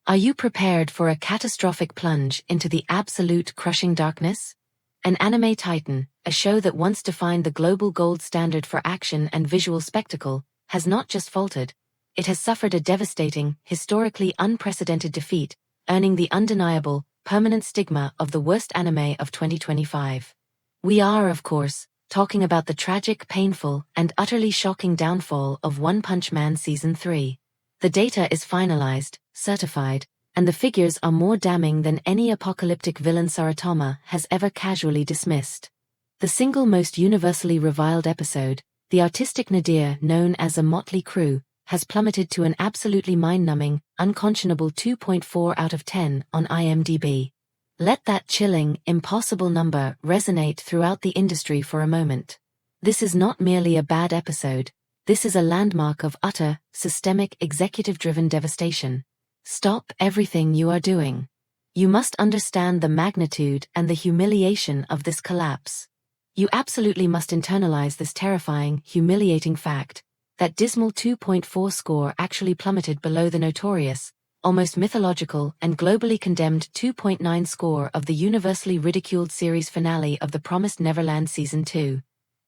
Are you prepared for a catastrophic plunge into the absolute crushing darkness? An anime titan, a show that once defined the global gold standard for action and visual spectacle, has not just faltered, it has suffered a devastating, historically unprecedented defeat, earning the undeniable, permanent stigma of the worst anime of 2025. We are, of course, talking about the tragic, painful, and utterly shocking downfall of One Punch Man Season 3. The data is finalized, certified, and the figures are more damning than any apocalyptic villain Saritama has ever casually dismissed. The single most universally reviled episode, the artistic nadir known as a motley crew, has plummeted to an absolutely mind-numbing, unconscionable 2.4 out of 10 on IMDb. Let that chilling, impossible number resonate throughout the industry for a moment. This is not merely a bad episode. This is a landmark of utter, systemic, executive-driven devastation. Stop everything you are doing. You must understand the magnitude and the humiliation of this collapse. You absolutely must internalize this terrifying, humiliating fact. That dismal 2.4 score actually plummeted below the notorious, almost mythological and globally condemned 2.9 score of the universally ridiculed series finale of The Promised Neverland Season 2.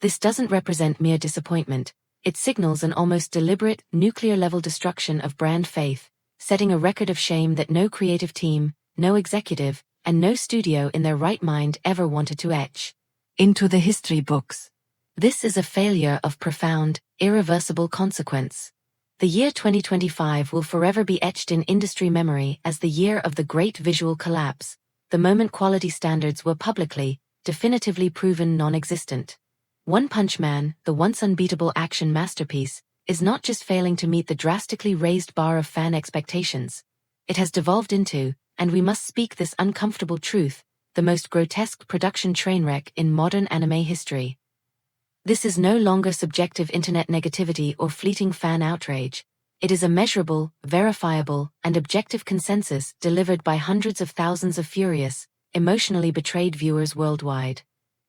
This doesn't represent mere disappointment. It signals an almost deliberate, nuclear-level destruction of brand faith, setting a record of shame that no creative team, no executive, and no studio in their right mind ever wanted to etch into the history books. This is a failure of profound, irreversible consequence. The year 2025 will forever be etched in industry memory as the year of the great visual collapse, the moment quality standards were publicly, definitively proven non-existent. One Punch Man, the once unbeatable action masterpiece, is not just failing to meet the drastically raised bar of fan expectations. It has devolved into, and we must speak this uncomfortable truth, the most grotesque production trainwreck in modern anime history. This is no longer subjective internet negativity or fleeting fan outrage. It is a measurable, verifiable, and objective consensus delivered by hundreds of thousands of furious, emotionally betrayed viewers worldwide.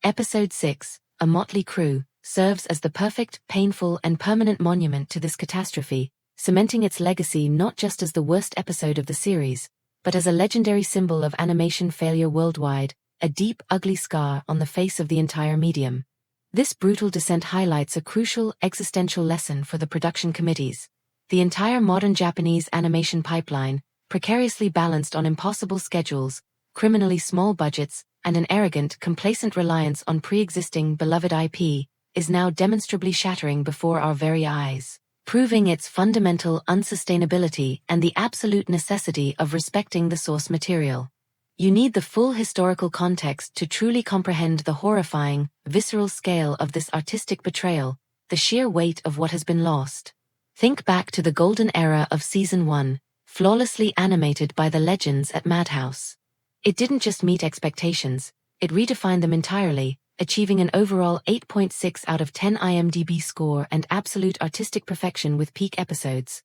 Episode 6, A Motley Crew, serves as the perfect, painful, and permanent monument to this catastrophe, cementing its legacy not just as the worst episode of the series, but as a legendary symbol of animation failure worldwide, a deep, ugly scar on the face of the entire medium. This brutal descent highlights a crucial, existential lesson for the production committees. The entire modern Japanese animation pipeline, precariously balanced on impossible schedules, criminally small budgets, and an arrogant, complacent reliance on pre-existing, beloved IP, is now demonstrably shattering before our very eyes, proving its fundamental unsustainability and the absolute necessity of respecting the source material. You need the full historical context to truly comprehend the horrifying, visceral scale of this artistic betrayal, the sheer weight of what has been lost. Think back to the golden era of Season 1, flawlessly animated by the legends at Madhouse. It didn't just meet expectations, it redefined them entirely, achieving an overall 8.6 out of 10 IMDb score and absolute artistic perfection with peak episodes.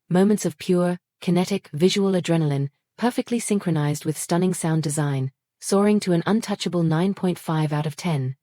Moments of pure, kinetic, visual adrenaline, perfectly synchronized with stunning sound design, soaring to an untouchable 9.5 out of 10.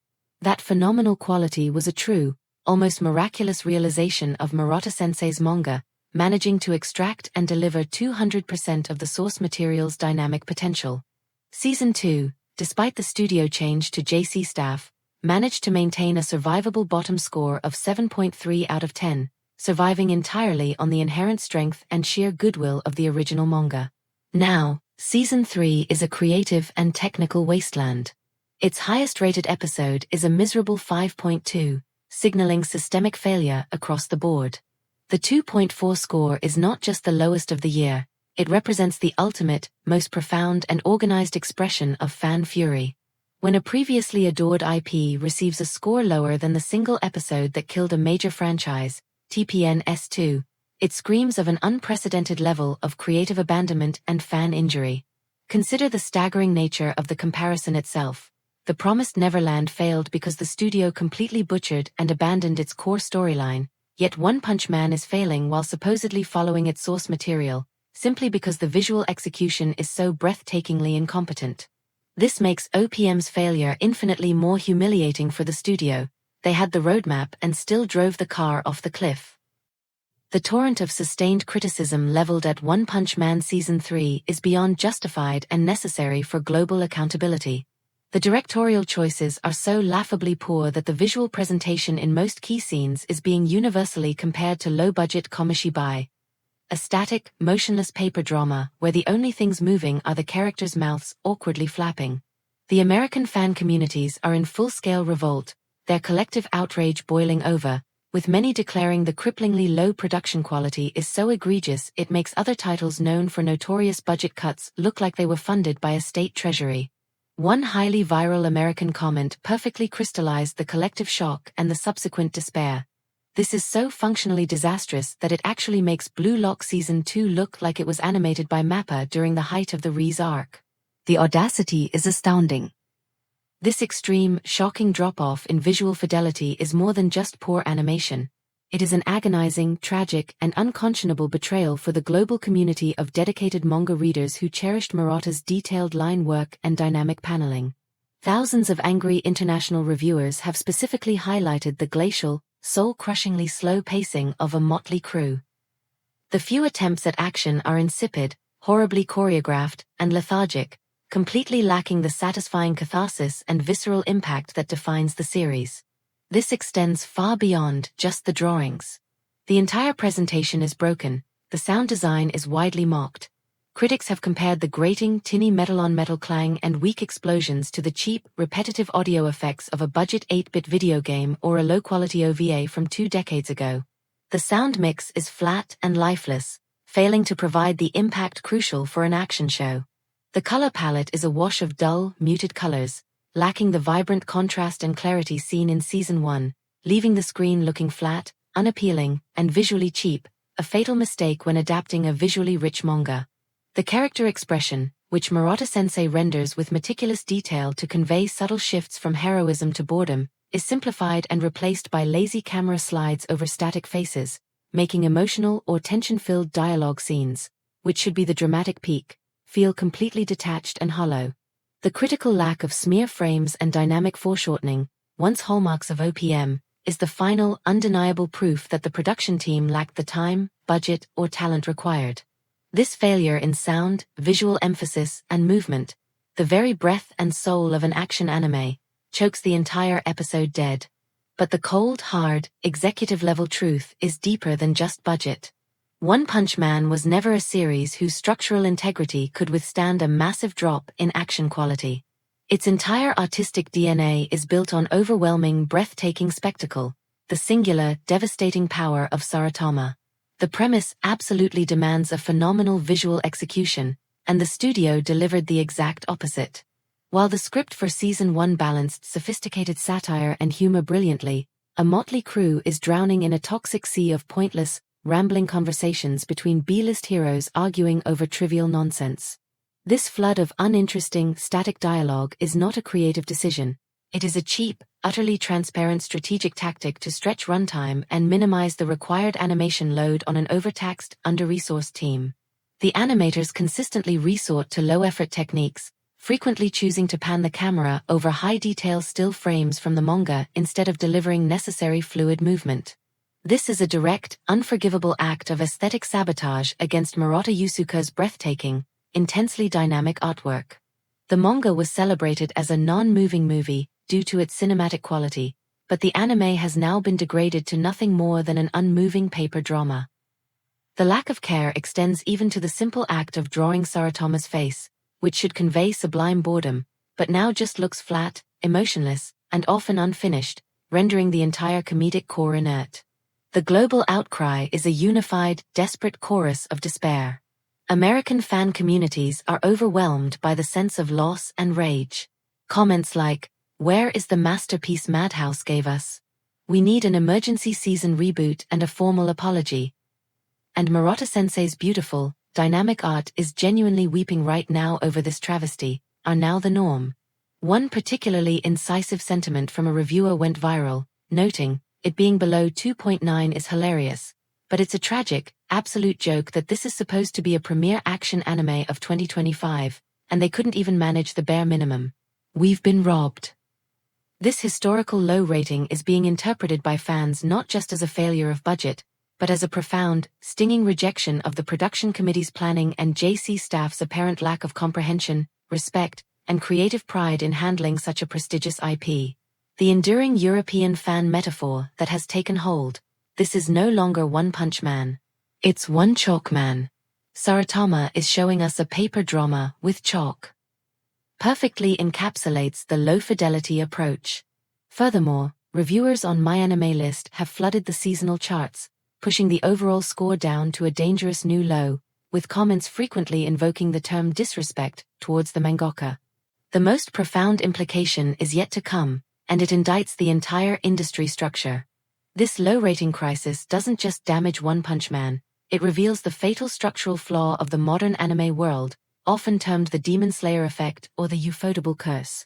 That phenomenal quality was a true, almost miraculous realization of Murata-sensei's manga, managing to extract and deliver 200% of the source material's dynamic potential. Season 2, despite the studio change to J.C.Staff, managed to maintain a survivable bottom score of 7.3 out of 10, surviving entirely on the inherent strength and sheer goodwill of the original manga. Now, Season 3 is a creative and technical wasteland. Its highest-rated episode is a miserable 5.2, signaling systemic failure across the board. The 2.4 score is not just the lowest of the year, it represents the ultimate, most profound and organized expression of fan fury. When a previously adored IP receives a score lower than the single episode that killed a major franchise, TPN S2, it screams of an unprecedented level of creative abandonment and fan injury. Consider the staggering nature of the comparison itself. The Promised Neverland failed because the studio completely butchered and abandoned its core storyline, yet One Punch Man is failing while supposedly following its source material, simply because the visual execution is so breathtakingly incompetent. This makes OPM's failure infinitely more humiliating for the studio. They had the roadmap and still drove the car off the cliff. The torrent of sustained criticism leveled at One Punch Man Season 3 is beyond justified and necessary for global accountability. The directorial choices are so laughably poor that the visual presentation in most key scenes is being universally compared to low-budget komishibai, a static, motionless paper drama where the only things moving are the characters' mouths awkwardly flapping. The American fan communities are in full-scale revolt, their collective outrage boiling over, with many declaring the cripplingly low production quality is so egregious it makes other titles known for notorious budget cuts look like they were funded by a state treasury. One highly viral American comment perfectly crystallized the collective shock and the subsequent despair. This is so functionally disastrous that it actually makes Blue Lock Season 2 look like it was animated by Mappa during the height of the Riz arc. The audacity is astounding. This extreme, shocking drop-off in visual fidelity is more than just poor animation. It is an agonizing, tragic, and unconscionable betrayal for the global community of dedicated manga readers who cherished Murata's detailed line work and dynamic paneling. Thousands of angry international reviewers have specifically highlighted the glacial, soul-crushingly slow pacing of a motley crew. The few attempts at action are insipid, horribly choreographed, and lethargic, completely lacking the satisfying catharsis and visceral impact that defines the series. This extends far beyond just the drawings. The entire presentation is broken, the sound design is widely mocked. Critics have compared the grating, tinny metal-on-metal clang and weak explosions to the cheap, repetitive audio effects of a budget 8-bit video game or a low-quality OVA from 2 decades ago. The sound mix is flat and lifeless, failing to provide the impact crucial for an action show. The color palette is a wash of dull, muted colors, lacking the vibrant contrast and clarity seen in Season 1, leaving the screen looking flat, unappealing, and visually cheap, a fatal mistake when adapting a visually rich manga. The character expression, which Murata-sensei renders with meticulous detail to convey subtle shifts from heroism to boredom, is simplified and replaced by lazy camera slides over static faces, making emotional or tension-filled dialogue scenes, which should be the dramatic peak, feel completely detached and hollow. The critical lack of smear frames and dynamic foreshortening, once hallmarks of OPM, is the final, undeniable proof that the production team lacked the time, budget, or talent required. This failure in sound, visual emphasis, and movement, the very breath and soul of an action anime, chokes the entire episode dead. But the cold, hard, executive-level truth is deeper than just budget. One Punch Man was never a series whose structural integrity could withstand a massive drop in action quality. Its entire artistic DNA is built on overwhelming, breathtaking spectacle, the singular, devastating power of Saritama. The premise absolutely demands a phenomenal visual execution, and the studio delivered the exact opposite. While the script for Season 1 balanced sophisticated satire and humor brilliantly, a motley crew is drowning in a toxic sea of pointless, rambling conversations between B-list heroes arguing over trivial nonsense. This flood of uninteresting, static dialogue is not a creative decision. It is a cheap, utterly transparent strategic tactic to stretch runtime and minimize the required animation load on an overtaxed, under-resourced team. The animators consistently resort to low-effort techniques, frequently choosing to pan the camera over high-detail still frames from the manga instead of delivering necessary fluid movement. This is a direct, unforgivable act of aesthetic sabotage against Murata Yusuka's breathtaking, intensely dynamic artwork. The manga was celebrated as a non-moving movie due to its cinematic quality, but the anime has now been degraded to nothing more than an unmoving paper drama. The lack of care extends even to the simple act of drawing Saritama's face, which should convey sublime boredom, but now just looks flat, emotionless, and often unfinished, rendering the entire comedic core inert. The global outcry is a unified, desperate chorus of despair. American fan communities are overwhelmed by the sense of loss and rage. Comments like, "Where is the masterpiece Madhouse gave us? We need an emergency season reboot and a formal apology." And Murata-sensei's beautiful, dynamic art is genuinely weeping right now over this travesty, are now the norm. One particularly incisive sentiment from a reviewer went viral, noting, "It being below 2.9 is hilarious, but it's a tragic, absolute joke that this is supposed to be a premier action anime of 2025, and they couldn't even manage the bare minimum. We've been robbed." This historical low rating is being interpreted by fans not just as a failure of budget, but as a profound, stinging rejection of the production committee's planning and J.C.Staff's apparent lack of comprehension, respect, and creative pride in handling such a prestigious IP. The enduring European fan metaphor that has taken hold. This is no longer One Punch Man. It's One Chalk Man. Saritama is showing us a paper drama with chalk. Perfectly encapsulates the low-fidelity approach. Furthermore, reviewers on MyAnimeList have flooded the seasonal charts, pushing the overall score down to a dangerous new low, with comments frequently invoking the term disrespect towards the mangaka. The most profound implication is yet to come, and it indicts the entire industry structure. This low-rating crisis doesn't just damage One Punch Man, it reveals the fatal structural flaw of the modern anime world, often termed the Demon Slayer effect or the Ufotable curse.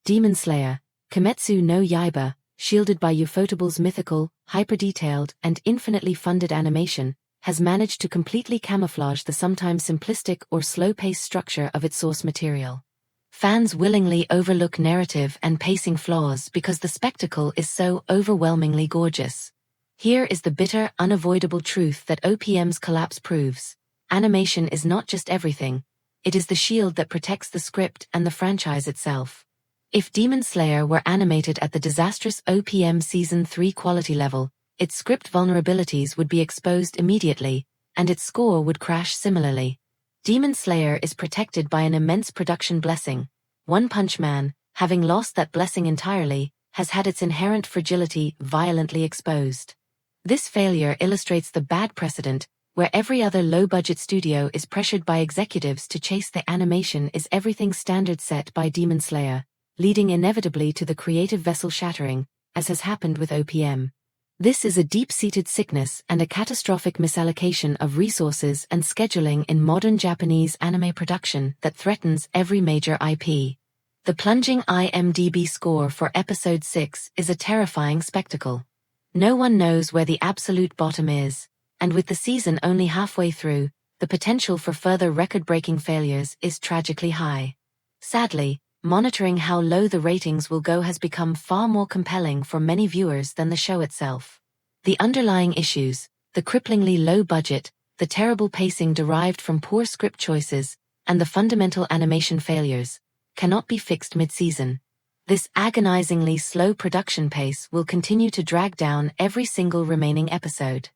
Demon Slayer, Kimetsu no Yaiba, shielded by Ufotable's mythical, hyper-detailed, and infinitely funded animation, has managed to completely camouflage the sometimes simplistic or slow-paced structure of its source material. Fans willingly overlook narrative and pacing flaws because the spectacle is so overwhelmingly gorgeous. Here is the bitter, unavoidable truth that OPM's collapse proves. Animation is not just everything, it is the shield that protects the script and the franchise itself. If Demon Slayer were animated at the disastrous OPM Season 3 quality level, its script vulnerabilities would be exposed immediately, and its score would crash similarly. Demon Slayer is protected by an immense production blessing. One Punch Man, having lost that blessing entirely, has had its inherent fragility violently exposed. This failure illustrates the bad precedent, where every other low-budget studio is pressured by executives to chase the animation is everything standard set by Demon Slayer, leading inevitably to the creative vessel shattering, as has happened with OPM. This is a deep-seated sickness and a catastrophic misallocation of resources and scheduling in modern Japanese anime production that threatens every major IP. The plunging IMDb score for Episode 6 is a terrifying spectacle. No one knows where the absolute bottom is, and with the season only halfway through, the potential for further record-breaking failures is tragically high. Sadly, monitoring how low the ratings will go has become far more compelling for many viewers than the show itself. The underlying issues, the cripplingly low budget, the terrible pacing derived from poor script choices, and the fundamental animation failures, cannot be fixed mid-season. This agonizingly slow production pace will continue to drag down every single remaining episode.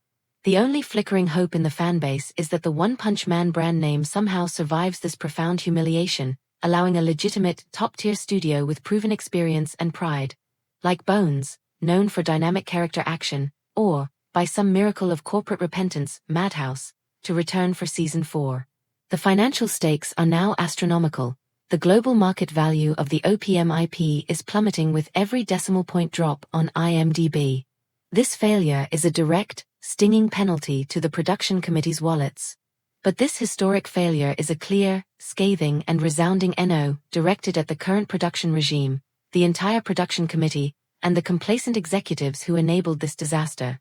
The only flickering hope in the fanbase is that the One Punch Man brand name somehow survives this profound humiliation, allowing a legitimate, top-tier studio with proven experience and pride, like Bones, known for dynamic character action, or, by some miracle of corporate repentance, Madhouse, to return for Season 4. The financial stakes are now astronomical. The global market value of the OPM IP is plummeting with every decimal point drop on IMDb. This failure is a direct, stinging penalty to the production committee's wallets. But this historic failure is a clear, scathing and resounding NO directed at the current production regime, the entire production committee, and the complacent executives who enabled this disaster.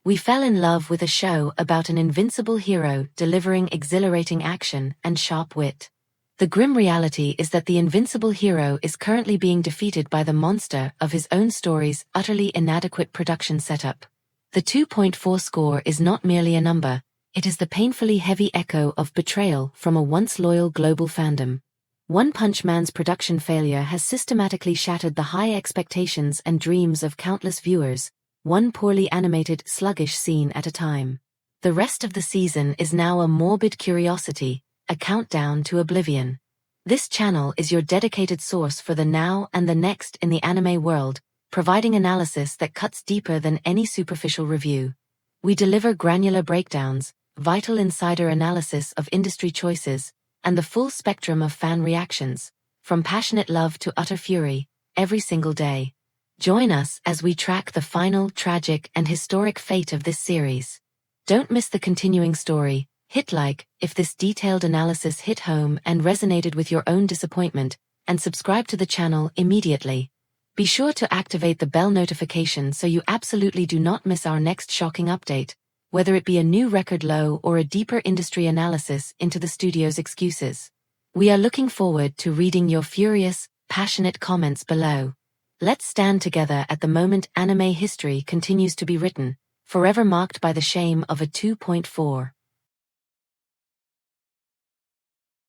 We fell in love with a show about an invincible hero delivering exhilarating action and sharp wit. The grim reality is that the invincible hero is currently being defeated by the monster of his own story's utterly inadequate production setup. The 2.4 score is not merely a number, it is the painfully heavy echo of betrayal from a once loyal global fandom. One Punch Man's production failure has systematically shattered the high expectations and dreams of countless viewers, one poorly animated, sluggish scene at a time. The rest of the season is now a morbid curiosity, a countdown to oblivion. This channel is your dedicated source for the now and the next in the anime world, providing analysis that cuts deeper than any superficial review. We deliver granular breakdowns, vital insider analysis of industry choices, and the full spectrum of fan reactions, from passionate love to utter fury, every single day. Join us as we track the final, tragic, and historic fate of this series. Don't miss the continuing story. Hit like if this detailed analysis hit home and resonated with your own disappointment, and subscribe to the channel immediately. Be sure to activate the bell notification so you absolutely do not miss our next shocking update, whether it be a new record low or a deeper industry analysis into the studio's excuses. We are looking forward to reading your furious, passionate comments below. Let's stand together at the moment anime history continues to be written, forever marked by the shame of a 2.4.